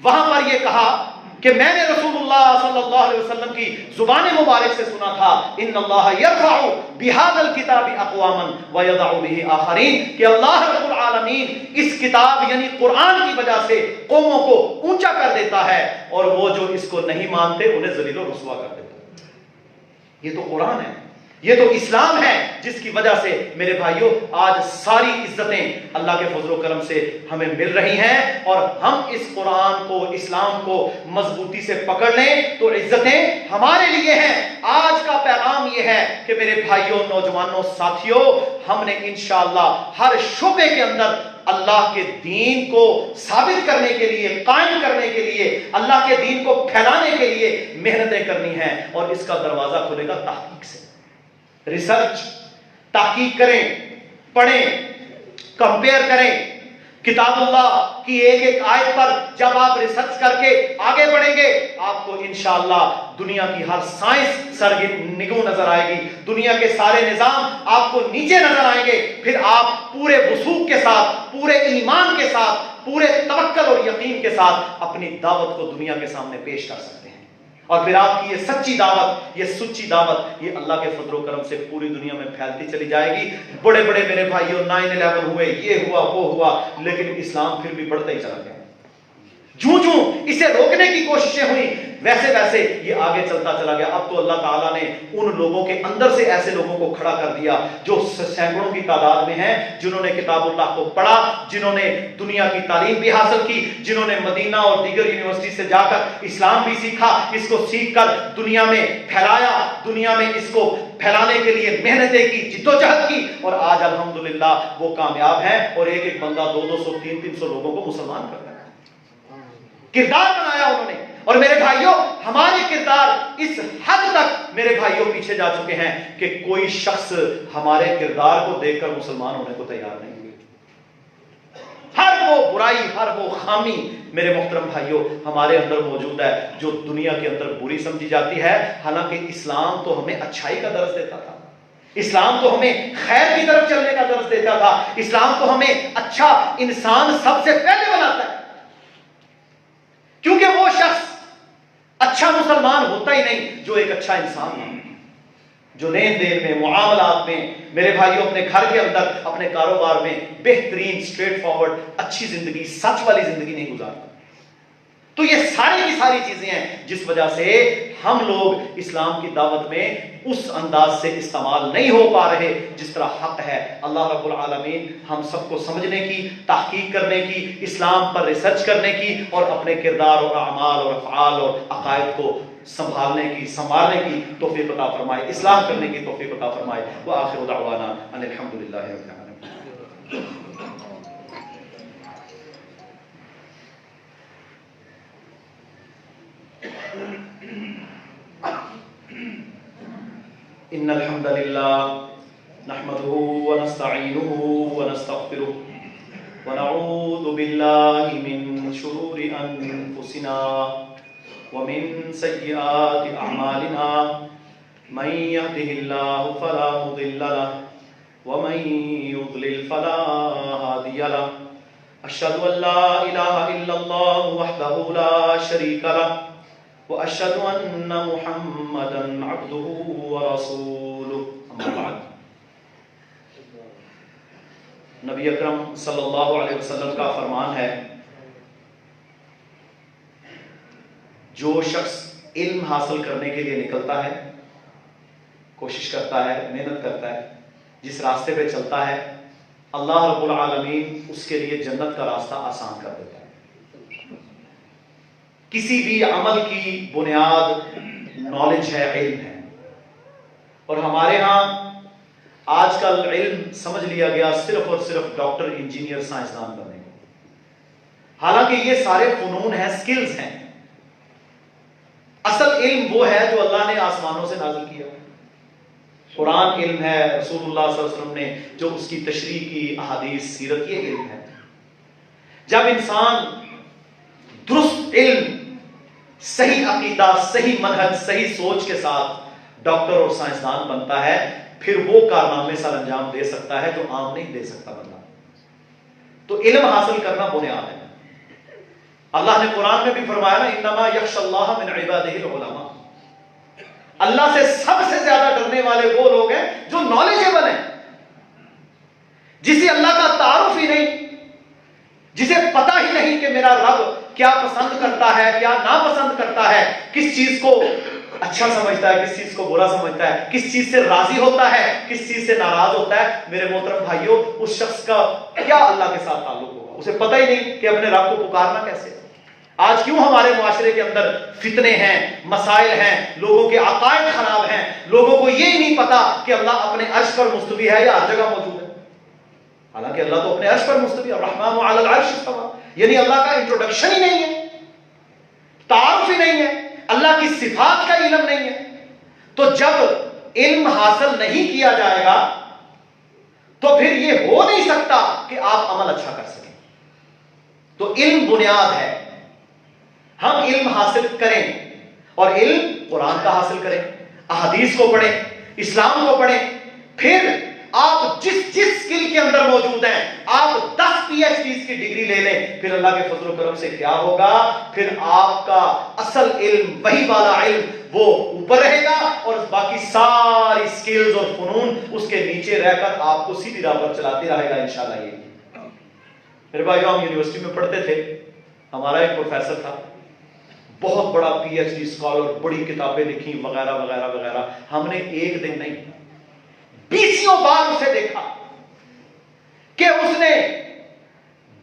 A: وہاں پر یہ کہا کہ میں نے رسول اللہ صلی اللہ علیہ وسلم کی زبان مبارک سے سنا تھا ان اللہ یرفع بہذا الکتاب اقواما ویضع به آخرین، کہ اللہ رب العالمین اس کتاب یعنی قرآن کی وجہ سے قوموں کو اونچا کر دیتا ہے، اور وہ جو اس کو نہیں مانتے انہیں ذلیل و رسوا کر دیتا ہے. یہ تو قرآن ہے، یہ تو اسلام ہے، جس کی وجہ سے میرے بھائیوں آج ساری عزتیں اللہ کے فضل و کرم سے ہمیں مل رہی ہیں. اور ہم اس قرآن کو، اسلام کو مضبوطی سے پکڑ لیں تو عزتیں ہمارے لیے ہیں. آج کا پیغام یہ ہے کہ میرے بھائیوں، نوجوانوں، ساتھیوں، ہم نے انشاءاللہ ہر شعبے کے اندر اللہ کے دین کو ثابت کرنے کے لیے، قائم کرنے کے لیے، اللہ کے دین کو پھیلانے کے لیے محنتیں کرنی ہیں. اور اس کا دروازہ کھلے گا تحقیق سے. ریسرچ، تحقیق کریں، پڑھیں، کمپیئر کریں. کتاب اللہ کی ایک ایک آیت پر جب آپ ریسرچ کر کے آگے بڑھیں گے، آپ کو انشاءاللہ دنیا کی ہر سائنس نگو نظر آئے گی، دنیا کے سارے نظام آپ کو نیچے نظر آئیں گے. پھر آپ پورے وثوق کے ساتھ، پورے ایمان کے ساتھ، پورے توکل اور یقین کے ساتھ اپنی دعوت کو دنیا کے سامنے پیش کر سکتے ہیں. اور پھر آپ کی یہ سچی دعوت، یہ سچی دعوت، یہ اللہ کے فضل و کرم سے پوری دنیا میں پھیلتی چلی جائے گی. بڑے بڑے میرے بھائیوں 9/11 ہوئے، یہ ہوا، وہ ہوا، لیکن اسلام پھر بھی بڑھتا ہی چلا گیا. جوں جوں اسے روکنے کی کوششیں ہوئی، ویسے ویسے یہ آگے چلتا چلا گیا. اب تو اللہ تعالیٰ نے ان لوگوں کے اندر سے ایسے لوگوں کو کھڑا کر دیا جو سینکڑوں کی تعداد میں ہیں، جنہوں نے کتاب اللہ کو پڑھا، جنہوں نے دنیا کی تعلیم بھی حاصل کی، جنہوں نے مدینہ اور دیگر یونیورسٹی سے جا کر اسلام بھی سیکھا، اس کو سیکھ کر دنیا میں پھیلایا، دنیا میں اس کو پھیلانے کے لیے محنتیں کی، جدوجہد کی، اور آج الحمدللہ وہ کامیاب ہیں اور ایک ایک بندہ 200 300 لوگوں کو مسلمان کر رہا ہے. کردار بنایا انہوں نے. اور میرے بھائیوں ہمارے کردار اس حد تک میرے بھائیوں پیچھے جا چکے ہیں کہ کوئی شخص ہمارے کردار کو دیکھ کر مسلمان ہونے کو تیار نہیں ہوئے. ہر وہ برائی، ہر وہ خامی میرے محترم بھائیوں ہمارے اندر موجود ہے جو دنیا کے اندر بری سمجھی جاتی ہے. حالانکہ اسلام تو ہمیں اچھائی کا درس دیتا تھا، اسلام تو ہمیں خیر کی طرف چلنے کا درس دیتا تھا، اسلام تو ہمیں اچھا انسان سب سے پہلے بناتا ہے. کیونکہ وہ شخص اچھا مسلمان ہوتا ہی نہیں جو ایک اچھا انسان ہو، جو لین دین میں، معاملات میں، میرے بھائیوں اپنے گھر کے اندر، اپنے کاروبار میں بہترین، اسٹریٹ فارورڈ، اچھی زندگی، سچ والی زندگی نہیں گزارتا. تو یہ ساری کی ساری چیزیں ہیں جس وجہ سے ہم لوگ اسلام کی دعوت میں اس انداز سے استعمال نہیں ہو پا رہے جس طرح حق ہے. اللہ رب العالمین ہم سب کو سمجھنے کی، تحقیق کرنے کی، اسلام پر ریسرچ کرنے کی، اور اپنے کردار اور اعمال اور افعال اور عقائد کو سنبھالنے کی، سنبھالنے کی توفیق عطا فرمائے، اصلاح کرنے کی توفیق عطا فرمائے. وآخر دعوانا ان الحمدللہ رب العالمین. ان الحمد لله نحمده ونستعينه ونستغفره ونعوذ بالله من شرور انفسنا ومن سيئات اعمالنا من يهده الله فلا مضل له ومن يضلل فلا هادي له. اشهد ان لا اله الا الله وحده لا شريك له واشهد ان محمدا عبده ورسوله اما بعد. نبی اکرم صلی اللہ علیہ وسلم کا فرمان ہے، جو شخص علم حاصل کرنے کے لیے نکلتا ہے، کوشش کرتا ہے، محنت کرتا ہے، جس راستے پہ چلتا ہے، اللہ رب العالمین اس کے لیے جنت کا راستہ آسان کر دیتا ہے. کسی بھی عمل کی بنیاد نالج ہے، علم ہے. اور ہمارے ہاں آج کل علم سمجھ لیا گیا صرف اور صرف ڈاکٹر، انجینئر، سائنسدان بننے کو. حالانکہ یہ سارے فنون ہیں، سکلز ہیں. اصل علم وہ ہے جو اللہ نے آسمانوں سے نازل کیا. قرآن علم ہے، رسول اللہ صلی اللہ علیہ وسلم نے جو اس کی تشریح کی، احادیث، سیرت، یہ علم ہے. جب انسان درست علم، صحیح عقیدہ، صحیح منہج، صحیح سوچ کے ساتھ ڈاکٹر اور سائنسدان بنتا ہے، پھر وہ کارنامے سر انجام دے سکتا ہے جو عام نہیں دے سکتا بندہ. تو علم حاصل کرنا بنیاد ہے. اللہ نے قرآن میں بھی فرمایا نا، انما یخشی اللہ من عبادہ العلماء. اللہ سے سب سے زیادہ ڈرنے والے وہ لوگ ہیں جو نالجیبل ہیں، جسے اللہ کا تعارف ہی نہیں، جسے پتہ ہی نہیں کہ میرا رب کیا پسند کرتا ہے، کیا ناپسند کرتا ہے، کس چیز کو اچھا سمجھتا ہے، کس چیز کو برا سمجھتا ہے، کس چیز سے راضی ہوتا ہے، کس چیز سے ناراض ہوتا ہے. میرے محترم بھائیوں، اس شخص کا کیا اللہ کے ساتھ تعلق ہوگا؟ اسے پتہ ہی نہیں کہ اپنے رب کو پکارنا کیسے. آج کیوں ہمارے معاشرے کے اندر فتنے ہیں، مسائل ہیں، لوگوں کے عقائد خراب ہیں، لوگوں کو یہ نہیں پتا کہ اللہ اپنے عرش پر مستوی ہے یا ہر جگہ موجود ہے. حالانکہ اللہ تو اپنے عرش پر مستوی ہے، الرحمن علی العرش استوی. یعنی اللہ کا انٹروڈکشن ہی نہیں ہے، تعارف ہی نہیں ہے، اللہ کی صفات کا علم نہیں ہے. تو جب علم حاصل نہیں کیا جائے گا تو پھر یہ ہو نہیں سکتا کہ آپ عمل اچھا کر سکیں. تو علم بنیاد ہے. ہم علم حاصل کریں، اور علم قرآن کا حاصل کریں، احادیث کو پڑھیں، اسلام کو پڑھیں. پھر آپ جس سکل کے اندر موجود ہیں، آپ 10 PhD کی ڈگری لے لیں، پھر اللہ کے فضل و کرم سے کیا ہوگا؟ پھر آپ کا اصل علم، وہی والا علم، وہ اوپر رہے گا، اور باقی ساری سکلز اور فنون اس کے نیچے رہ کر آپ کو سیدھی راہ پر چلاتے رہے گا انشاءاللہ. یہ میرے بھائیو، ہم یونیورسٹی میں پڑھتے تھے. ہمارا ایک پروفیسر تھا، بہت بڑا PhD اسکالر، بڑی کتابیں لکھی وغیرہ وغیرہ وغیرہ. ہم نے ایک دن نہیں، 20 بار اسے دیکھا کہ اس نے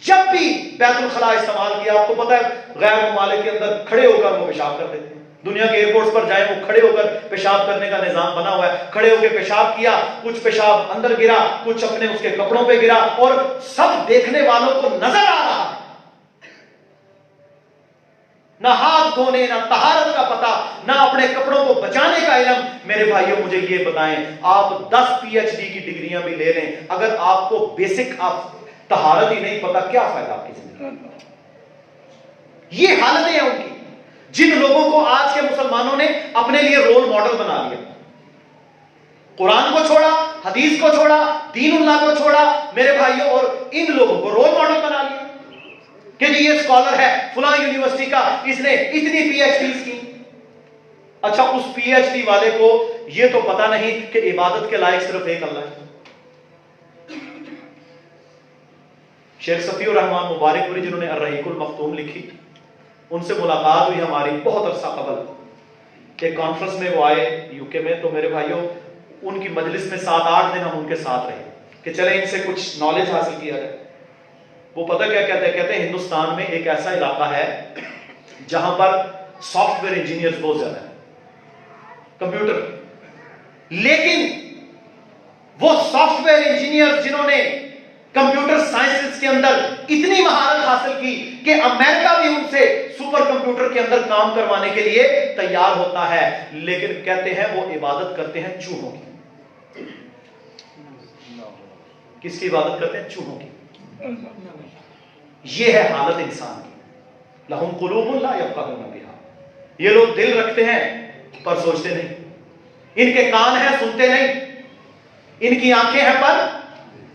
A: جب بھی بیت الخلاء استعمال کیا. آپ کو پتا ہے غیر ممالک کے اندر کھڑے ہو کر وہ پیشاب کرتے تھے. دنیا کے ایئرپورٹس پر جائیں، وہ کھڑے ہو کر پیشاب کرنے کا نظام بنا ہوا ہے. کھڑے ہو کے پیشاب کیا، کچھ پیشاب اندر گرا، کچھ اپنے اس کے کپڑوں پہ گرا، اور سب دیکھنے والوں کو نظر آ رہا ہے. نہ ہاتھ دھونے، نہ طہارت کا پتہ، نہ اپنے کپڑوں کو بچانے کا علم. میرے بھائیوں، مجھے یہ بتائیں، آپ 10 PhD کی ڈگریاں بھی لے لیں، اگر آپ کو بیسک طہارت ہی نہیں پتا، کیا فائدہ آپ کی زندگی؟ یہ حالتیں ہیں ان کی، جن لوگوں کو آج کے مسلمانوں نے اپنے لیے رول ماڈل بنا لیا. قرآن کو چھوڑا، حدیث کو چھوڑا، دین اللہ کو چھوڑا میرے بھائیوں، اور ان لوگوں کو رول ماڈل بنا لیا کہ جی یہ اسکالر ہے فلاں یونیورسٹی کا، اس نے اتنی PhDs کی. اچھا، اس PhD والے کو یہ تو پتا نہیں کہ عبادت کے لائق صرف ایک اللہ ہے. شیخ صفی الرحمان مبارک پوری، جنہوں نے الرحیق المختوم لکھی، ان سے ملاقات ہوئی ہماری بہت عرصہ قبل. ایک کانفرنس میں وہ آئے UK میں. تو میرے بھائیوں، ان کی مجلس میں 7-8 دن ہم ان کے ساتھ رہے کہ چلیں ان سے کچھ نالج حاصل کیا جائے. وہ پتہ کیا کہتے ہیں ہندوستان میں ایک ایسا علاقہ ہے جہاں پر سافٹ ویئر انجینئرز بہت زیادہ ہیں، کمپیوٹر. لیکن وہ سافٹ ویئر انجینئر جنہوں نے کمپیوٹر سائنسز کے اندر اتنی مہارت حاصل کی کہ امریکہ بھی ان سے سپر کمپیوٹر کے اندر کام کروانے کے لیے تیار ہوتا ہے، لیکن کہتے ہیں وہ عبادت کرتے ہیں چوہوں کی. کس کی عبادت کرتے ہیں؟ چوہوں کی. یہ ہے حالت انسان کی. لہم قلوب لا یفقہون بہا. یہ لوگ دل رکھتے ہیں پر سوچتے نہیں، ان کے کان ہیں سنتے نہیں، ان کی آنکھیں ہیں پر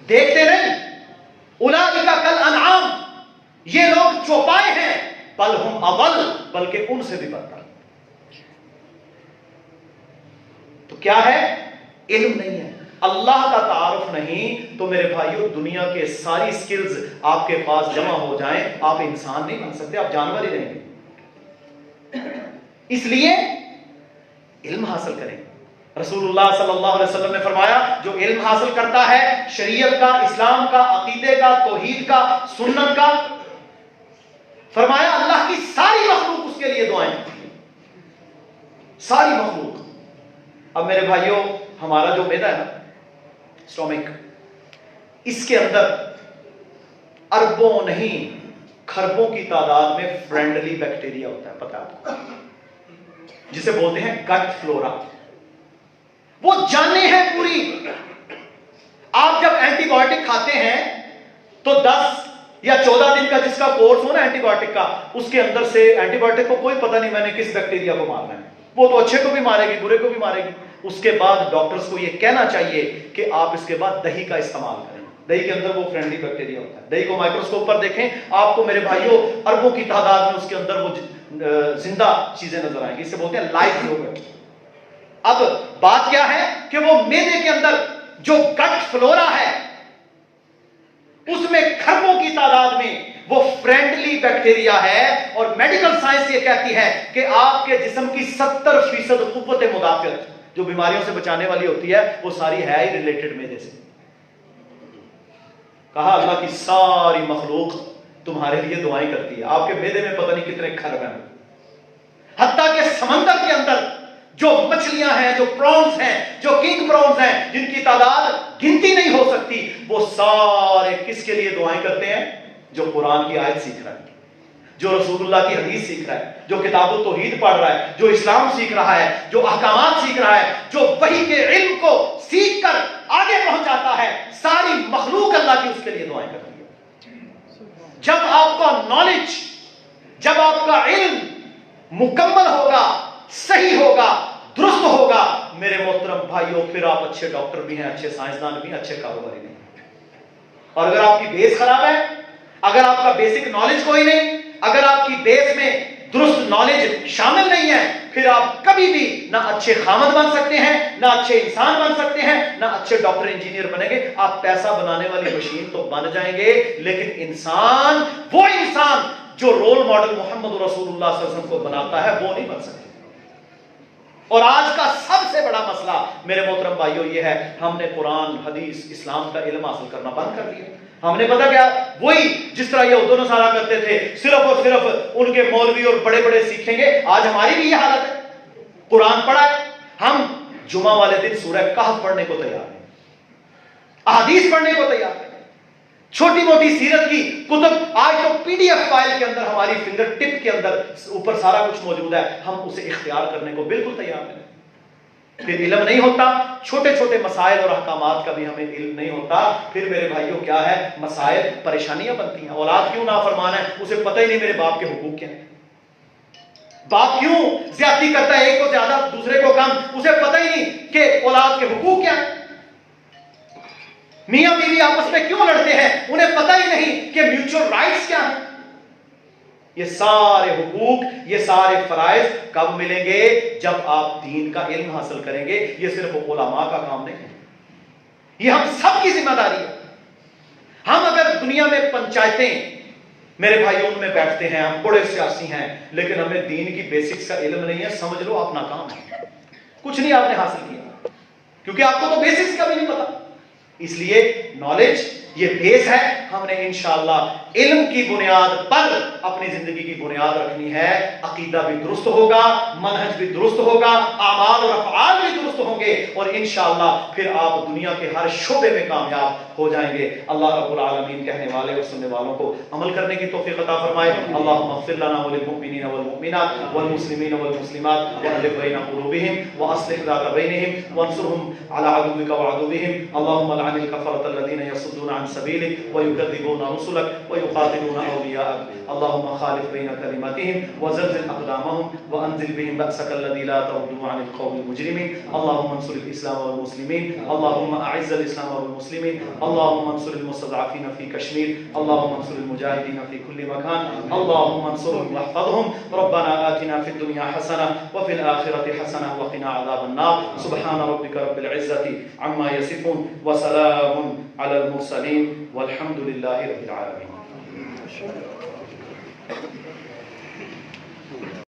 A: دیکھتے نہیں. اولئک کالانعام، یہ لوگ چوپائے ہیں، بل ہم اضل، بلکہ ان سے بھی بدتر. کیا ہے؟ علم نہیں ہے، اللہ کا تعارف نہیں، تو میرے بھائیوں دنیا کے ساری سکلز آپ کے پاس جمع ہو جائیں، آپ انسان نہیں بن سکتے، آپ جانور ہی رہیں گے۔ اس لیے علم حاصل کریں۔ رسول اللہ صلی اللہ علیہ وسلم نے فرمایا جو علم حاصل کرتا ہے شریعت کا، اسلام کا، عقیدے کا، توحید کا، سنت کا، فرمایا اللہ کی ساری مخلوق اس کے لیے دعائیں کرتی ہے، ساری مخلوق۔ اب میرے بھائیوں ہمارا جو معدہ ہے نا، اسٹومک، اس کے اندر اربوں نہیں کھربوں کی تعداد میں فرینڈلی بیکٹیریا ہوتا ہے، پتہ ہے آپ کو، جسے بولتے ہیں گٹ فلورا۔ وہ جانیں ہیں پوری۔ آپ جب اینٹی بایوٹک کھاتے ہیں تو 10 یا 14 دن کا جس کا کورس ہو نا اینٹی بایوٹک کا، اس کے اندر سے اینٹی بایوٹک کو کوئی پتہ نہیں میں نے کس بیکٹیریا کو مارنا ہے، وہ تو اچھے کو بھی مارے گی برے کو بھی مارے گی۔ اس کے بعد ڈاکٹرز کو یہ کہنا چاہیے کہ آپ اس کے بعد دہی کا استعمال کریں، دہی کے اندر وہ فرینڈلی بیکٹیریا ہوتا ہے۔ دہی کو مائکروسکوپ پر دیکھیں، آپ کو میرے بھائیوں اربوں کی تعداد میں اس کے اندر وہ زندہ چیزیں نظر آئیں گی، اسے بولتے ہیں لائف یوگرٹ۔ اب بات کیا ہے کہ وہ معدے کے اندر جو گٹ فلورا ہے اس میں کھربوں کی تعداد میں وہ فرینڈلی بیکٹیریا ہے، اور میڈیکل سائنس یہ کہتی ہے کہ آپ کے جسم کی 70% قوت مدافعت جو بیماریوں سے بچانے والی ہوتی ہے وہ ساری ہے ہی ریلیٹڈ معدے سے۔ کہا اللہ کی ساری مخلوق تمہارے لیے دعائیں کرتی ہے، آپ کے معدے میں پتہ نہیں کتنے کھرب ہیں، حتیٰ کہ سمندر کے اندر جو مچھلیاں ہیں، جو پرونز ہیں، جو کنگ پرونز ہیں، جن کی تعداد گنتی نہیں ہو سکتی، وہ سارے کس کے لیے دعائیں کرتے ہیں؟ جو قرآن کی آیت سیکھ رہا ہے، جو رسول اللہ کی حدیث سیکھ رہا ہے، جو کتاب التوحید پڑھ رہا ہے، جو اسلام سیکھ رہا ہے، جو احکامات سیکھ رہا ہے، جو وحی کے علم کو سیکھ کر آگے پہنچاتا ہے، ساری مخلوق اللہ کی اس کے لیے دعائیں کرتی ہے۔ جب آپ کا نالج، جب آپ کا علم مکمل ہوگا، صحیح ہوگا، درست ہوگا، میرے محترم بھائیوں، پھر آپ اچھے ڈاکٹر بھی ہیں، اچھے سائنسدان بھی ہیں، اچھے کاروباری بھی ہیں۔ اور اگر آپ کی بیس خراب ہے، اگر آپ کا بیسک نالج کوئی نہیں، اگر آپ کی بیس میں درست نالج شامل نہیں ہے، پھر آپ کبھی بھی نہ اچھے خامد بن سکتے ہیں، نہ اچھے انسان بن سکتے ہیں، نہ اچھے ڈاکٹر انجینئر بنیں گے۔ آپ پیسہ بنانے والی مشین تو بن جائیں گے، لیکن انسان، وہ انسان جو رول ماڈل محمد رسول اللہ صلی اللہ علیہ وسلم کو بناتا ہے، وہ نہیں بن سکتے۔ اور آج کا سب سے بڑا مسئلہ میرے محترم بھائیوں یہ ہے، ہم نے قرآن، حدیث، اسلام کا علم حاصل کرنا بند کر دیا۔ ہم نے پتا کیا، وہی جس طرح یہود و نصارہ کرتے تھے، صرف اور صرف ان کے مولوی اور بڑے بڑے سیکھیں گے۔ آج ہماری بھی یہ حالت ہے، قرآن پڑھا ہے، ہم جمعہ والے دن سورہ کہف پڑھنے کو تیار ہیں، احادیث پڑھنے کو تیار ہیں، چھوٹی موٹی سیرت کی کتب آج تو پی ڈی ایف فائل کے اندر ہماری فنگر ٹپ کے اندر اوپر سارا کچھ موجود ہے، ہم اسے اختیار کرنے کو بالکل تیار ہیں۔ پھر علم نہیں ہوتا، چھوٹے چھوٹے مسائل اور احکامات کا بھی ہمیں علم نہیں ہوتا، پھر میرے بھائیوں کیا ہے، مسائل، پریشانیاں بنتی ہیں۔ اولاد کیوں نافرمان ہے، اسے پتہ ہی نہیں میرے باپ کے حقوق کیا ہیں۔ باپ کیوں زیادتی کرتا ہے، ایک کو زیادہ دوسرے کو کم، اسے پتہ ہی نہیں کہ اولاد کے حقوق کیا ہیں۔ میاں بیوی آپس میں کیوں لڑتے ہیں، انہیں پتہ ہی نہیں کہ میوچل رائٹس کیا ہیں۔ یہ سارے حقوق، یہ سارے فرائض کب ملیں گے؟ جب آپ دین کا علم حاصل کریں گے۔ یہ صرف علماء کا کام نہیں ہے، یہ ہم سب کی ذمہ داری ہے۔ ہم اگر دنیا میں پنچایتیں میرے بھائیوں ان میں بیٹھتے ہیں، ہم بڑے سیاسی ہیں، لیکن ہمیں دین کی بیسکس کا علم نہیں ہے، سمجھ لو آپ ناکام ہیں، کچھ نہیں آپ نے حاصل کیا، کیونکہ آپ کو تو بیسکس کا بھی نہیں پتا۔ اس لیے نالج یہ بیس ہے، ہم نے انشاءاللہ علم کی بنیاد پر اپنی زندگی کی بنیاد رکھنی ہے۔ عقیدہ بھی درست ہوگا، منہج بھی درست ہوگا، اعمال اور افعال بھی درست ہوں گے، اور انشاءاللہ پھر آپ دنیا کے ہر شعبے میں کامیاب ہو جائیں گے۔ اللہ رب العالمین کہنے والے اور سننے والوں کو عمل کرنے کی توفیق عطا فرمائے۔ اللہم اغفر لنا وللمؤمنین والمؤمنات والمسلمین والمسلمات والف بین قلوبہم واصلح ذات بینہم وانصرہم علی عدوک وعدوہم۔ اللہم لعن الکفرة الذین یصدون عن سبیلک ویکذبون يكذبون رسلك ويقاتلون أولياءك اللهم خالف بين كلماتهم وزلزل أقدامهم وأنزل بهم بأسك الذي لا ترد عن القوم المجرمين اللهم انصر الإسلام والمسلمين اللهم أعز الإسلام والمسلمين اللهم انصر المستضعفين في كشمير اللهم انصر المجاهدين في كل مكان اللهم انصرهم واحفظهم ربنا آتنا في الدنيا حسنة وفي الآخرة حسنة وقنا عذاب النار سبحان ربك رب العزة عما يصفون وسلام على المرسلين والحمد لله رب العالمين.